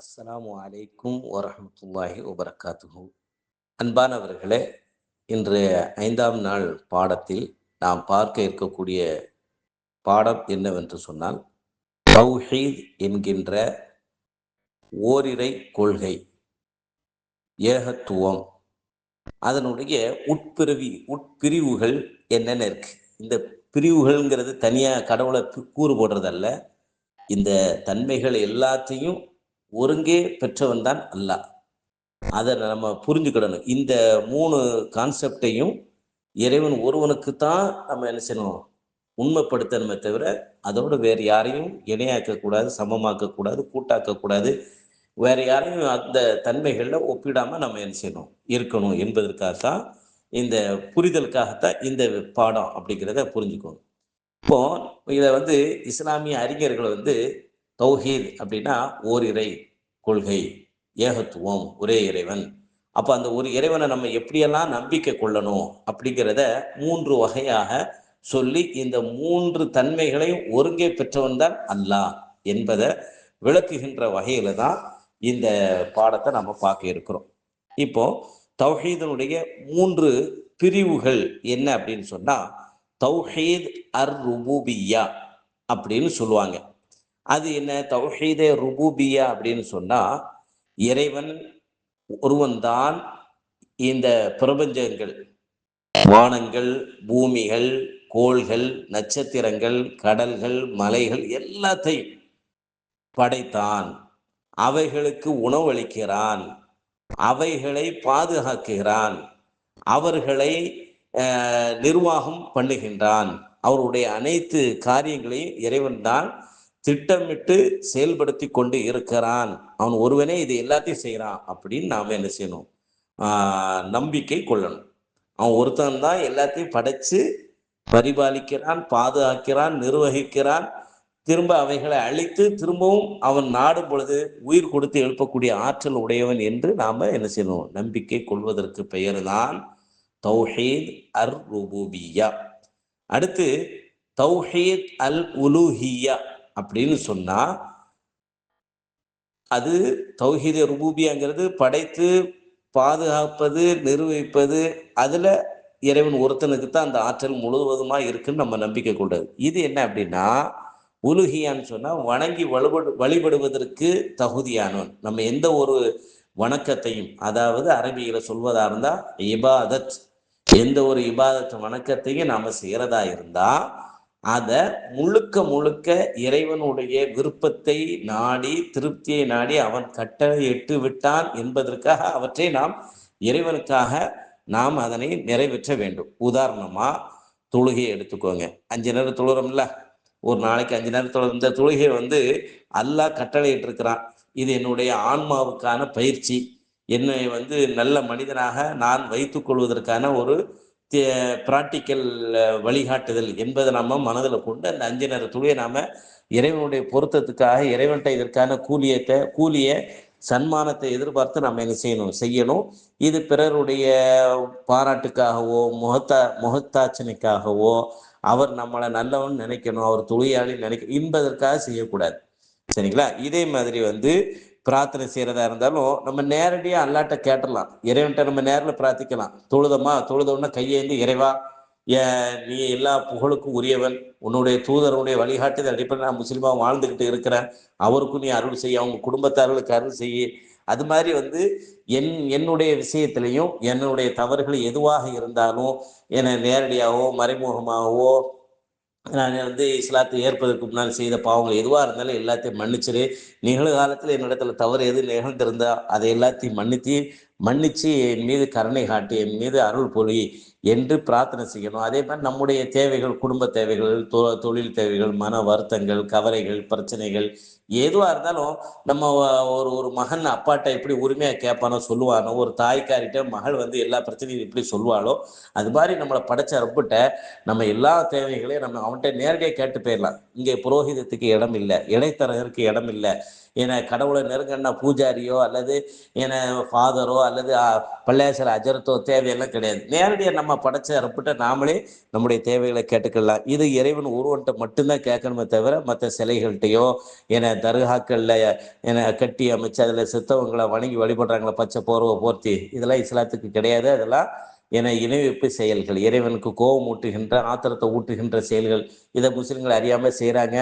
அஸ்ஸலாமு அலைக்கும் வரஹ்மத்துல்லாஹி வபரகாத்துஹு. அன்பானவர்களே, இன்றைய 5ஆம் நாள் பாடத்தில் நாம் பார்க்க இருக்கக்கூடிய பாடம் என்னவென்று சொன்னால், தௌஹீத் என்கின்ற ஓரிரை கொள்கை, ஏகத்துவம், அதனுடைய உட்பிரிவுகள் என்னென்ன இருக்கு. இந்த பிரிவுகள்ங்கிறது தனியாக கடவுளை கூறு போடுறதல்ல. இந்த தன்மைகள் எல்லாத்தையும் ஒருங்கே பெற்றவன் தான் அல்லாஹ். அதை நம்ம புரிஞ்சுக்கிடணும். இந்த 3 கான்செப்டையும் இறைவன் ஒருவனுக்கு தான் நம்ம என்ன செய்யணும், உண்மைப்படுத்தணுமே தவிர அதோடு வேறு யாரையும் இணையாக்கக்கூடாது, சமமாக்கக்கூடாது, கூட்டாக்கக்கூடாது. வேற யாரையும் அந்த தன்மைகளில் ஒப்பிடாம நம்ம என்ன செய்யணும், இருக்கணும் என்பதற்காகத்தான், இந்த புரிதலுக்காகத்தான் இந்த பாடம் அப்படிங்கிறத புரிஞ்சுக்கணும். இப்போ இதை இஸ்லாமிய அறிஞர்கள் தௌஹீத் அப்படின்னா ஓரிரை கொள்கை, ஏகத்துவம், ஒரே இறைவன். அப்போ அந்த ஒரு இறைவனை நம்ம எப்படியெல்லாம் நம்பிக்கை கொள்ளணும் அப்படிங்கிறத 3 வகையாக சொல்லி, இந்த 3 தன்மைகளையும் ஒருங்கே பெற்றவன் தான் அல்லாஹ் என்பதை விளக்குகின்ற வகையில தான் இந்த பாடத்தை நம்ம பார்க்க இருக்கிறோம். இப்போ தௌஹீதனுடைய 3 பிரிவுகள் என்ன அப்படின்னு சொன்னா, தௌஹீத் அர் ருபூபியா அப்படின்னு சொல்லுவாங்க. அது என்ன? தௌஹீதே ருபூபியா அப்படின்னு சொன்னா, இறைவன் ஒருவன் தான் இந்த பிரபஞ்சங்கள், வானங்கள், பூமிகள், கோள்கள், நட்சத்திரங்கள், கடல்கள், மலைகள் எல்லாத்தையும் படைத்தான், அவைகளுக்கு உணவளிக்கிறான், அவைகளை பாதுகாக்கிறான், அவர்களை நிர்வாகம் பண்ணுகின்றான். அவருடைய அனைத்து காரியங்களையும் இறைவன் தான் திட்டமிட்டு செயல்படுத்தி கொண்டு இருக்கிறான். அவன் ஒருவனே இது எல்லாத்தையும் செய்யறான் அப்படின்னு நாம என்ன செய்யணும், நம்பிக்கை கொள்ளணும். அவன் ஒருத்தன் தான் எல்லாத்தையும் படைச்சு பரிபாலிக்கிறான், பாதுகாக்கிறான், நிர்வகிக்கிறான். திரும்ப அவைகளை அழித்து திரும்பவும் அவன் நாடும் பொழுது உயிர் கொடுத்து எழுப்பக்கூடிய ஆற்றல் உடையவன் என்று நாம என்ன செய்யணும், நம்பிக்கை கொள்வதற்கு பெயர் தான் தௌஹீத் அர் ருபூபியா. அடுத்து தௌஹீத் அல் உலூஹியா அப்படின்னு சொன்னா, அது தௌஹீத் ருபூபியாங்கிறது படைத்து பாதுகாப்பது, நிர்வகிப்பது, அதுல இறைவன் ஒருத்தனுக்கு தான் அந்த ஆற்றல் முழுவதுமா இருக்குன்னு நம்ம நம்பிக்கை கொள்றது. இது என்ன அப்படின்னா, உலுஹியான்னு சொன்னா வணங்கி வழிபடுவதற்கு தகுதியானவன். நம்ம எந்த ஒரு வணக்கத்தையும், அதாவது அரபியில சொல்வதா இருந்தா இபாதத், எந்த ஒரு இபாதத் வணக்கத்தையும் நாம செய்யறதா இருந்தா அதை முழுக்க முழுக்க இறைவனுடைய விருப்பத்தை நாடி, திருப்தியை நாடி அவன் கட்டளையிட்டு விட்டான் என்பதற்காக அவற்றை நாம் இறைவனுக்காக நாம் அதனை நிறைவேற்ற வேண்டும். உதாரணமா தொழுகையை எடுத்துக்கோங்க. 5 நேரம் தொழுறோம்ல, ஒரு நாளைக்கு 5 நேரம் தொழுற இந்த தொழுகை அல்லாஹ் கட்டளையிட்டு இருக்கிறான். இது என்னுடைய ஆன்மாவுக்கான பயிற்சி, என்னை நல்ல மனிதனாக நான் வைத்துக் கொள்வதற்கான ஒரு பிராக்டிக்கல் வழிகாட்டுதல் என்பதை நம்ம மனதில் கொண்டு அந்த 5 நேர தொழுகையை நாம இறைவனுடைய பொருத்தத்துக்காக இறைவன்கிட்ட இதற்கான கூலிய சன்மானத்தை எதிர்பார்த்து நம்ம என்ன செய்யணும். இது பிறருடைய பாராட்டுக்காகவோ முகத்தாட்சணைக்காகவோ அவர் நம்மளை நல்லவன் நினைக்கணும், அவர் தொழிலாளி என்பதற்காக செய்யக்கூடாது. சரிங்களா? இதே மாதிரி பிரார்த்தனை செய்யறதா இருந்தாலும் நம்ம நேரடியா அல்லாட்ட கேட்டுடலாம். இறைவன்கிட்ட நம்ம நேரில் பிரார்த்திக்கலாம். தொழுதோன்னா கையேந்தி, இறைவா நீ எல்லா புகழுக்கும் உரியவன், உன்னுடைய தூதருடைய வழிகாட்டுதல் அடிப்படையில் நான் முஸ்லீமா வாழ்ந்துகிட்டு இருக்கிறேன், அவருக்கும் நீ அருள் செய்ய, அவங்க குடும்பத்தார்களுக்கு அருள் செய்ய. அது மாதிரி என்னுடைய விஷயத்திலையும் என்னுடைய தவறுகள் எதுவாக இருந்தாலும் என்னை நேரடியாகவோ மறைமுகமாகவோ நான் இஸ்லாத்தை ஏற்பதற்கு முன்னால் செய்த பாவங்கள் எதுவாக இருந்தாலும் எல்லாத்தையும் மன்னிச்சிரு. நிகழ்காலத்தில் என்னிடத்துல தவறு எது நிகழ்ந்திருந்தா அதை எல்லாத்தையும் மன்னிச்சு என் மீது கருணை காட்டி என் மீது அருள் பொழி என்று பிரார்த்தனை செய்யணும். அதே மாதிரி நம்முடைய தேவைகள், குடும்ப தேவைகள், தொழில் தேவைகள், மன வருத்தங்கள், கவலைகள், பிரச்சனைகள் எதுவாக இருந்தாலும் நம்ம ஒரு மகன் அப்பாட்ட எப்படி உரிமையாக கேட்பானோ சொல்லுவானோ, ஒரு தாய்க்காரிட்ட மகள் எல்லா பிரச்சனையும் எப்படி சொல்லுவாளோ, அது மாதிரி நம்மளை படைச்ச ரப்பிட்ட நம்ம எல்லா தேவைகளையும் நம்ம அவன்கிட்ட நேரடியாக கேட்டு போயிடலாம். இங்கே புரோகிதத்துக்கு இடம் இல்லை, இடைத்தரகருக்கு இடம் இல்லை, என கடவுளை நெருங்கன்னா பூஜாரியோ அல்லது என ஃபாதரோ அல்லது பள்ளியாசல் அஜரத்தோ தேவையெல்லாம் கிடையாது. நேரடியாக நம்ம படைச்ச ரப்பிட்ட நாமளே நம்முடைய தேவைகளை கேட்டுக்கலாம். இது இறைவன் ஒருவன்ட்ட மட்டும்தான் கேட்கணுமே தவிர மற்ற சிலைகள்கிட்டையோ என தர்காக்களில் என கட்டி அமைச்சு அதில் செத்தவங்களை வணங்கி வழிபடுறாங்களா பச்சை போர்வை போர்த்தி, இதெல்லாம் இஸ்லாத்துக்கு கிடையாது. அதெல்லாம் என இணைவிப்பு செயல்கள், இறைவனுக்கு கோபம் ஊட்டுகின்ற ஆத்திரத்தை ஊட்டுகின்ற செயல்கள். இதை முஸ்லிம்கள் அறியாமல் செய்கிறாங்க.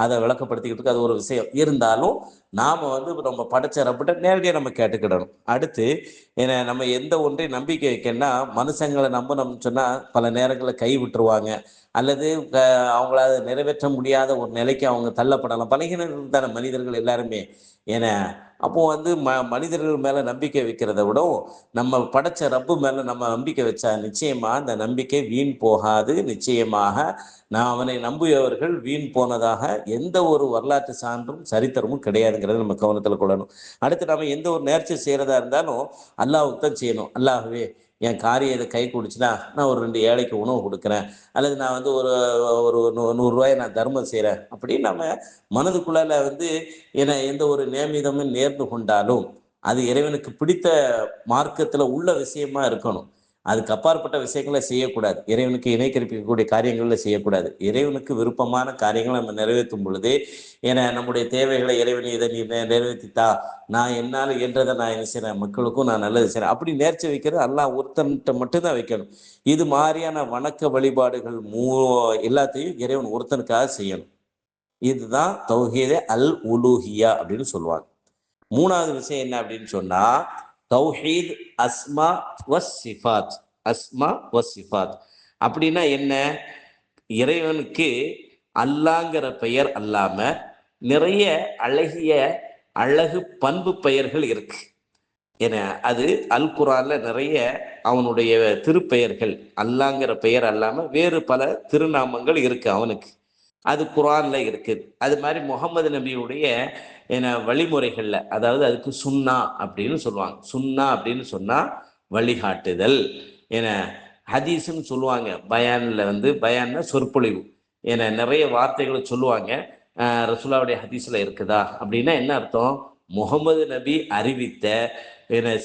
அதை விளக்கப்படுத்திக்கிட்டு அது ஒரு விஷயம் இருந்தாலும் நாம் நம்ம படைச்ச ரப்பிட்ட நேரடியாக நம்ம கேட்டுக்கிடணும். அடுத்து ஏன்னா நம்ம எந்த ஒன்றையும் நம்பிக்கை வைக்கணும்னா மனுஷங்களை நம்பணும்னு சொன்னால் பல நேரங்களில் கை விட்டுருவாங்க அல்லது அவங்களால நிறைவேற்ற முடியாத ஒரு நிலைக்கு அவங்க தள்ளப்படலாம். பலகீனர்கள் தானே மனிதர்கள் எல்லாருமே. ஏன்னா அப்போ மனிதர்கள் மேல நம்பிக்கை வைக்கிறத விடவும் நம்ம படைச்ச ரப்பு மேல நம்ம நம்பிக்கை வச்சா நிச்சயமா அந்த நம்பிக்கை வீண் போகாது. நிச்சயமாக நான் அவனை நம்பியவர்கள் வீண் போனதாக எந்த ஒரு வரலாற்று சான்றும் சரித்திரமும் கிடையாதுங்கிறத நம்ம கவனத்தில் கொள்ளணும். அடுத்து நம்ம எந்த ஒரு நேர்ச்சி செய்யறதா இருந்தாலும் அல்லாஹ்வுக்கு தான் செய்யணும். அல்லாஹ்வே என் காரியம் இதை கை குடிச்சுன்னா நான் ஒரு 2 ஏழைக்கு உணவு கொடுக்குறேன் அல்லது நான் ஒரு ஒரு 100 ரூபாயை நான் தர்மம் செய்கிறேன் அப்படின்னு நம்ம மனதுக்குள்ளால என எந்த ஒரு நியமிதமும் நேர்ந்து கொண்டாலும் அது இறைவனுக்கு பிடித்த மார்க்கத்தில் உள்ள விஷயமா இருக்கணும். அதுக்கு அப்பாற்பட்ட விஷயங்களை செய்யக்கூடாது. இறைவனுக்கு இணை கற்பிக்கக்கூடிய காரியங்கள்ல செய்யக்கூடாது. இறைவனுக்கு விருப்பமான காரியங்களை நம்ம நிறைவேற்றும் பொழுது நம்முடைய தேவைகளை இறைவனை இதை நீ நிறைவேற்றித்தா, நான் என்னால் இயன்றதை நான் என்ன செய்கிறேன், மக்களுக்கும் நான் நல்லது செய்கிறேன் அப்படி நேர்ச்சி வைக்கிறது அல்லாஹ் ஒருத்தன்கிட்ட மட்டும்தான் வைக்கணும். இது மாதிரியான வணக்க வழிபாடுகள் எல்லாத்தையும் இறைவன் ஒருத்தனுக்காக செய்யணும். இதுதான் தௌஹீதே அல் உலூஹியா அப்படின்னு சொல்லுவாங்க. 3வது விஷயம் என்ன அப்படின்னு சொன்னா தௌஹீத் அஸ்மா வஸ் சிஃபாத். அஸ்மா வஸ் சிஃபாத் அப்படின்னா என்ன? இறைவனுக்கு அல்லாங்கிற பெயர் அல்லாம நிறைய அழகு பண்பு பெயர்கள் இருக்கு. ஏன்னா அது அல் குர்ஆன்ல நிறைய அவனுடைய திருப்பெயர்கள் அல்லாங்கிற பெயர் அல்லாம வேறு பல திருநாமங்கள் இருக்கு அவனுக்கு. அது குர்ஆன்ல இருக்குது. அது மாதிரி முகமது நபியுடைய வழிமுறைகள்ல அதாவது அதுக்கு சுன்னா அப்படின்னு சொல்லுவாங்க. சுன்னா அப்படின்னு சொன்னா வழிகாட்டுதல். ஏன்னா ஹதீஸ்ன்னு சொல்லுவாங்க. பயான்ல பயான்னா சொற்பொழிவு. ஏன்னா நிறைய வார்த்தைகளை சொல்லுவாங்க. ரசூலுல்லாஹ்வுடைய ஹதீஸ்ல இருக்குதா அப்படின்னா என்ன அர்த்தம்? முகமது நபி அறிவித்த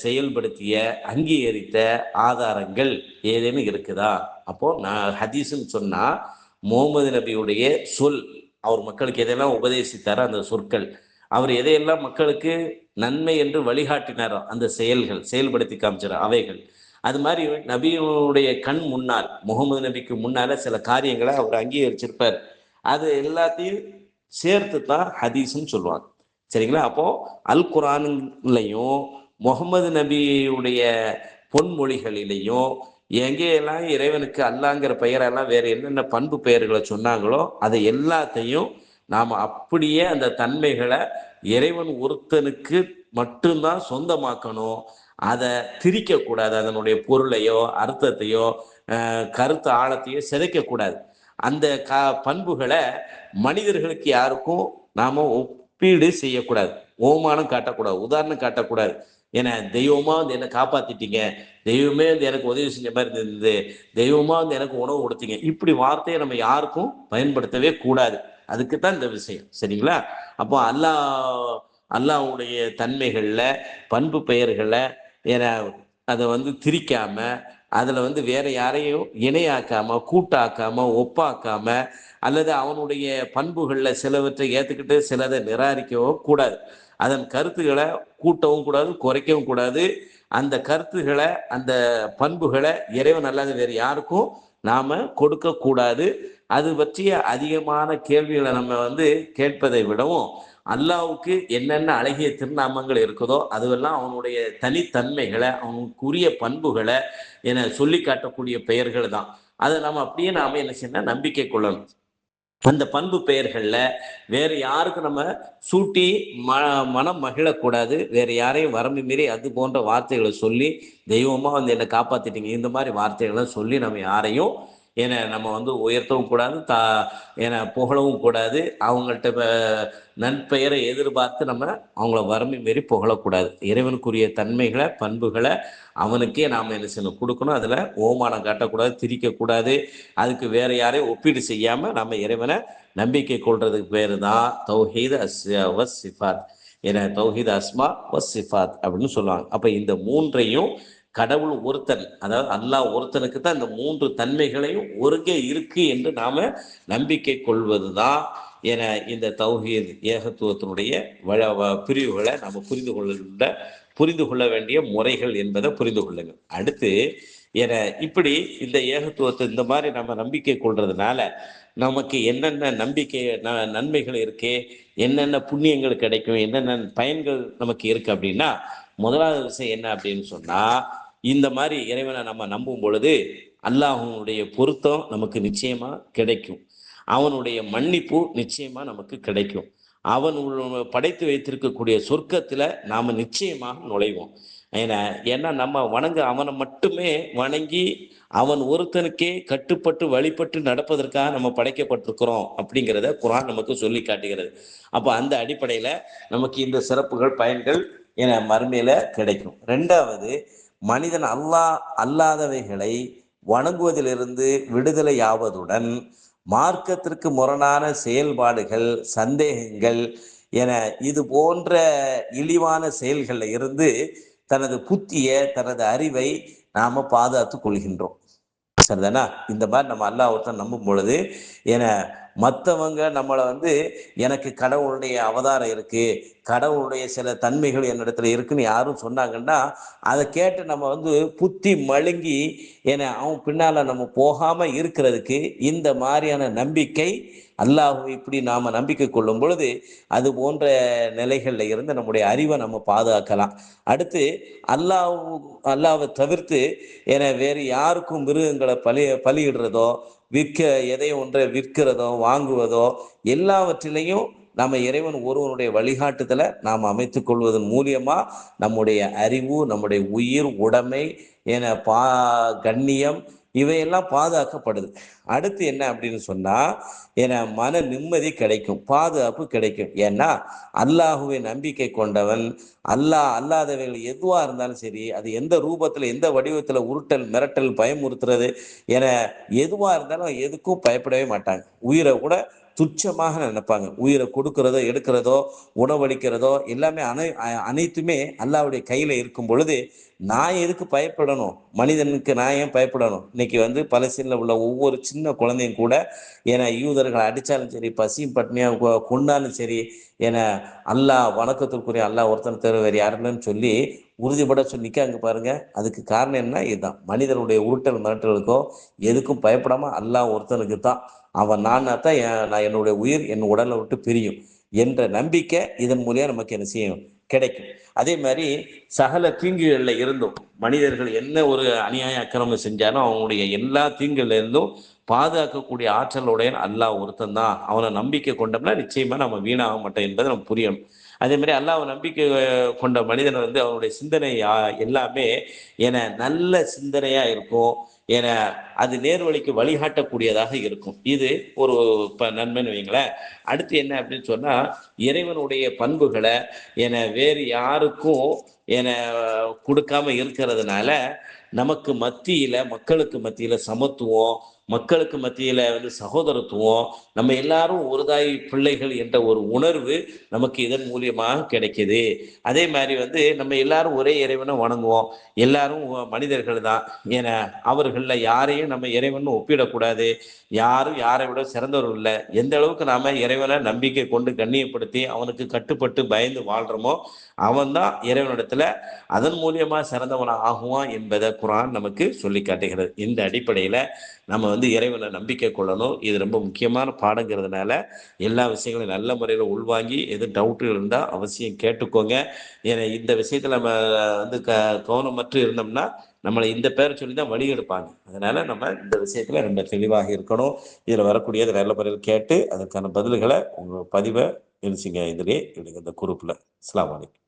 செயல்படுத்திய அங்கீகரித்த ஆதாரங்கள் ஏதேனும் இருக்குதா? அப்போ நான் ஹதீஸ்ன்னு சொன்னா முகமது நபியுடைய சொல், அவர் மக்களுக்கு எதையெல்லாம் உபதேசித்தாரோ அந்த சொற்கள், அவர் எதையெல்லாம் மக்களுக்கு நன்மை என்று வழிகாட்டினாரோ அந்த செயல்படுத்தி காமிச்சாரோ அவைகள். அது மாதிரி நபியுடைய கண் முன்னால் முகமது நபிக்கு முன்னால சில காரியங்களை அவர் அங்கீகரிச்சிருப்பார். அது எல்லாத்தையும் சேர்த்து தான் ஹதீஸ்ன்னு சொல்லுவாங்க. சரிங்களா? அப்போ அல் குர்ஆன்லையும் முகமது நபியுடைய பொன்மொழிகளிலையும் எங்கேயெல்லாம் இறைவனுக்கு அல்லாங்கிற பெயரெல்லாம் வேற என்னென்ன பண்பு பெயர்களை சொன்னாங்களோ அதை எல்லாத்தையும் நாம் அப்படியே அந்த தன்மைகளை இறைவன் ஒருத்தனுக்கு மட்டும்தான் சொந்தமாக்கணும். அதை திரிக்கக்கூடாது. அதனுடைய பொருளையோ அர்த்தத்தையோ கருத்து ஆழத்தையோ சிதைக்கக்கூடாது. அந்த பண்புகளை மனிதர்களுக்கு யாருக்கும் நாம ஒப்பீடு செய்யக்கூடாது. ஓமானம் காட்டக்கூடாது, உதாரணம் காட்டக்கூடாது. ஏன்னா தெய்வமா என்னை காப்பாத்திட்டீங்க, தெய்வமே எனக்கு உதவி செஞ்ச மாதிரி இருந்தது, தெய்வமா எனக்கு உணவு கொடுத்தீங்க, இப்படி வார்த்தையை நம்ம யாருக்கும் பயன்படுத்தவே கூடாது. அதுக்குத்தான் இந்த விஷயம். சரிங்களா? அப்போ அல்லாஹ்வுடைய தன்மைகள்ல பண்பு பெயர்களை அதை திரிக்காம அதுல வேற யாரையும் இணையாக்காம கூட்டாக்காம ஒப்பாக்காம அல்லது அவனுடைய பண்புகள்ல சிலவற்றை ஏத்துக்கிட்டு சிலதை நிராகரிக்கவோ கூடாது. அதன் கருத்துக்களை கூட்டவும் கூடாது, குறைக்கவும் கூடாது. அந்த கருத்துக்களை அந்த பண்புகளை இறைவன் அல்லாத வேறு யாருக்கும் நாம கொடுக்க கூடாது. அது பற்றிய அதிகமான கேள்விகளை நம்ம கேட்பதை விடவும் அல்லாஹ்வுக்கு என்னென்ன அழகிய திருநாமங்கள் இருக்குதோ அதுவெல்லாம் அவனுடைய தனித்தன்மைகளை அவனுக்குரிய பண்புகளை சொல்லி காட்டக்கூடிய பெயர்கள் தான். அதை நாம அப்படியே நாம என்ன செய்யணும், நம்பிக்கை கொள்ளணும். அந்த பண்பு பெயர்கள்ல வேற யாருக்கும் நம்ம சூட்டி மனம் மகிழக்கூடாது. வேற யாரையும் வரம்பு மீறி அது போன்ற வார்த்தைகளை சொல்லி தெய்வமா என்னை காப்பாத்திட்டீங்க இந்த மாதிரி வார்த்தைகளை சொல்லி நம்ம யாரையும் நம்ம உயர்த்தவும் கூடாது, புகழவும் கூடாது. அவங்கள்ட்ட நற்பெயரை எதிர்பார்த்து நம்ம அவங்கள வரம்பு மீறி புகழக்கூடாது. இறைவனுக்குரிய தன்மைகளை பண்புகளை அவனுக்கே நாம் என்ன செய்யணும், கொடுக்கணும். அதில் ஓமானம் காட்டக்கூடாது, திரிக்கக்கூடாது. அதுக்கு வேற யாரையும் ஒப்பீடு செய்யாமல் நம்ம இறைவனை நம்பிக்கை கொள்றதுக்கு பேர் தான் தௌஹீத் அஸ் சிஃபாத். என தௌஹீத் அஸ்மா சிஃபாத் அப்படின்னு சொல்லுவாங்க. அப்ப இந்த மூன்றையும் கடவுள் ஒருத்தன், அதாவது அல்லாஹ் ஒருத்தனுக்கு தான் இந்த மூன்று தன்மைகளையும் ஒருங்கே இருக்கு என்று நாம நம்பிக்கை கொள்வதுதான் என இந்த தௌஹீத் ஏகத்துவத்தினுடைய பிரிவுகளை நாம புரிந்து கொள்ள வேண்டிய முறைகள் என்பதை புரிந்து கொள்ளுங்கள். அடுத்து என இப்படி இந்த ஏகத்துவத்தை இந்த மாதிரி நம்ம நம்பிக்கை கொள்றதுனால நமக்கு என்னென்ன நம்பிக்கை நன்மைகள் இருக்கு, என்னென்ன புண்ணியங்கள் கிடைக்கும், என்னென்ன பயன்கள் நமக்கு இருக்கு அப்படின்னா, முதலாவது விஷயம் என்ன அப்படின்னு சொன்னா, இந்த மாதிரி இறைவனை நம்ம நம்பும் பொழுது அல்லாஹ்வுடைய பொருத்தம் நமக்கு நிச்சயமா கிடைக்கும். அவனுடைய மன்னிப்பு நிச்சயமா நமக்கு கிடைக்கும். அவன் படைத்து வைத்திருக்கக்கூடிய சொர்க்கத்துல நாம நிச்சயமாக நுழைவோம். ஏன்னா நம்ம அவனை மட்டுமே வணங்கி அவன் ஒருத்தனுக்கே கட்டுப்பட்டு வழிபட்டு நடப்பதற்காக நம்ம படைக்கப்பட்டிருக்கிறோம் அப்படிங்கிறத குர்ஆன் நமக்கு சொல்லி காட்டுகிறது. அப்போ அந்த அடிப்படையில நமக்கு இந்த சிறப்புகள் பயன்கள் என மறுமையில கிடைக்கும். ரெண்டாவது, மனிதன் அல்லாஹ் அல்லாதவைகளை வணங்குவதிலிருந்து விடுதலை ஆவதுடன் மார்க்கத்திற்கு முரணான செயல்பாடுகள், சந்தேகங்கள் என இது போன்ற இழிவான செயல்களில் இருந்து தனது புத்திய, தனது அறிவை நாம பாதுகாத்துக் கொள்கின்றோம். சரிதானா? இந்த மாதிரி நம்ம அல்லாஹ் ஒருத்தன் நம்பும் பொழுது என மற்றவங்க நம்மளை எனக்கு கடவுளுடைய அவதாரம் இருக்கு, கடவுளுடைய சில தன்மைகள் என்னிடத்துல இருக்குன்னு யாரும் சொன்னாங்கன்னா அதை கேட்டு நம்ம புத்தி மழுங்கி அவன் பின்னால நம்ம போகாம இருக்கிறதுக்கு இந்த மாதிரியான நம்பிக்கை, அல்லாஹ்வை இப்படி நாம நம்பிக்கை கொள்ளும் பொழுது அது போன்ற நிலைகள்ல இருந்து நம்முடைய அறிவை நம்ம பாதுகாக்கலாம். அடுத்து அல்லாஹ்வை தவிர்த்து வேறு யாருக்கும் மிருகங்களை பலியிடுறதோ, எதையும் ஒன்றை விற்கிறதோ வாங்குவதோ எல்லாவற்றிலையும் நம்ம இறைவன் ஒருவனுடைய வழிகாட்டுதலை நாம் அமைத்துக் கொள்வதன் மூலியமா நம்முடைய அறிவு, நம்முடைய உயிர், உடைமை கண்ணியம் இவையெல்லாம் பாதுகாக்கப்படுது. அடுத்து என்ன அப்படின்னு சொன்னா மன நிம்மதி கிடைக்கும், பாதுகாப்பு கிடைக்கும். ஏன்னா அல்லாஹுவை நம்பிக்கை கொண்டவன் அல்லாதவைகள் எதுவா இருந்தாலும் சரி, அது எந்த ரூபத்துல எந்த வடிவத்துல உருட்டல், மிரட்டல், பயமுறுத்துறது எதுவா இருந்தாலும் எதுக்கும் பயப்படவே மாட்டாங்க. உயிரை கூட துச்சமாக நினைப்பாங்க. உயிரை கொடுக்கிறதோ எடுக்கிறதோ உணவளிக்கிறதோ எல்லாமே அனைத்துமே அல்லாஹ்வுடைய கையில இருக்கும் பொழுது நான் எதுக்கு பயப்படணும்? மனிதனுக்கு நான் ஏன் பயப்படணும்? இன்னைக்கு பலஸ்தீன்ல உள்ள ஒவ்வொரு சின்ன குழந்தையும் கூட யூதர்கள் அடிச்சாலும் சரி, பசியும் பட்னியா கொண்டாலும் சரி, அல்லாஹ் வணக்கத்திற்குரிய அல்லாஹ் ஒருத்தன் தவிர வேறு யாருன்னு சொல்லி உறுதிப்பட சொல்லிக்காங்க பாருங்க. அதுக்கு காரணம் என்ன? இதுதான். மனிதனுடைய உருட்டல் மிரட்டலுக்கோ எதுக்கும் பயப்படாம அல்லாஹ் ஒருத்தனுக்கு தான், அவன் நான் என்னுடைய உயிர் என் உடலை விட்டு பிரியும் என்ற நம்பிக்கை இதன் மூலியம் நமக்கு என்ன செய்யும்? கிடைக்கும். அதே மாதிரி சகல தீங்குகள்ல இருந்தும் மனிதர்கள் என்ன ஒரு அநியாய அக்கிரமம் செஞ்சாலும் அவங்களுடைய எல்லா தீங்குகள்ல இருந்தும் பாதுகாக்கக்கூடிய ஆற்றலுடைய அல்லாஹ் ஒருத்தன் தான். அவனை நம்பிக்கை கொண்டோம்னா நிச்சயமா நம்ம வீணாக மாட்டோம் என்பதை நம்ம புரியணும். அதே மாதிரி அல்லாஹ் நம்பிக்கை கொண்ட மனிதன் அவனுடைய சிந்தனை எல்லாமே நல்ல சிந்தனையா இருக்கும், அது நேர்வழிக்கு வழிகாட்டக்கூடியதாக இருக்கும். இது ஒரு நன்மைன்னு வைங்களேன். அடுத்து என்ன அப்படின்னு சொன்னா, இறைவனுடைய பண்புகளை வேறு யாருக்கும் கொடுக்காம இருக்கிறதுனால நமக்கு மத்தியில, மக்களுக்கு மத்தியில சமத்துவம், மக்களுக்கு மத்தியில சகோதரத்துவம், நம்ம எல்லாரும் ஒரு தாய் பிள்ளைகள் என்ற ஒரு உணர்வு நமக்கு இதன் மூலியமாக கிடைக்குது. அதே மாதிரி நம்ம எல்லாரும் ஒரே இறைவனை வணங்குவோம், எல்லாரும் மனிதர்கள் தான், அவர்கள யாரையும் நம்ம இறைவன் ஒப்பிடக்கூடாது. யாரும் யாரை விட சிறந்தவர்கள் இல்லை. எந்த அளவுக்கு நாம இறைவனை நம்பிக்கை கொண்டு கண்ணியப்படுத்தி அவனுக்கு கட்டுப்பட்டு பயந்து வாழ்றோமோ அவன் தான் இறைவனிடத்துல அதன் மூலியமா சிறந்தவன ஆகுவான் என்பதை குர்ஆன் நமக்கு சொல்லி காட்டுகிறது. இந்த அடிப்படையில நம்ம இறைவனை நம்பிக்கை கொள்ளணும். இது ரொம்ப முக்கியமான பாடங்கிறதுனால எல்லா விஷயங்களையும் நல்ல முறையில் உள்வாங்கி எது டவுட்டுகள் இருந்தால் அவசியம் கேட்டுக்கோங்க. இந்த விஷயத்தில் நம்ம கவனமற்று இருந்தோம்னா நம்மளை இந்த பேரை சொல்லி தான் வழி எடுப்பாங்க. அதனால நம்ம இந்த விஷயத்துல ரொம்ப தெளிவாக இருக்கணும். இதில் வரக்கூடியது நல்ல முறையில் கேட்டு அதற்கான பதில்களை உங்கள் பதிவை எழுச்சிங்க. இதிலே இந்த குரூப்பில். அஸ்ஸலாமு அலைக்கும்.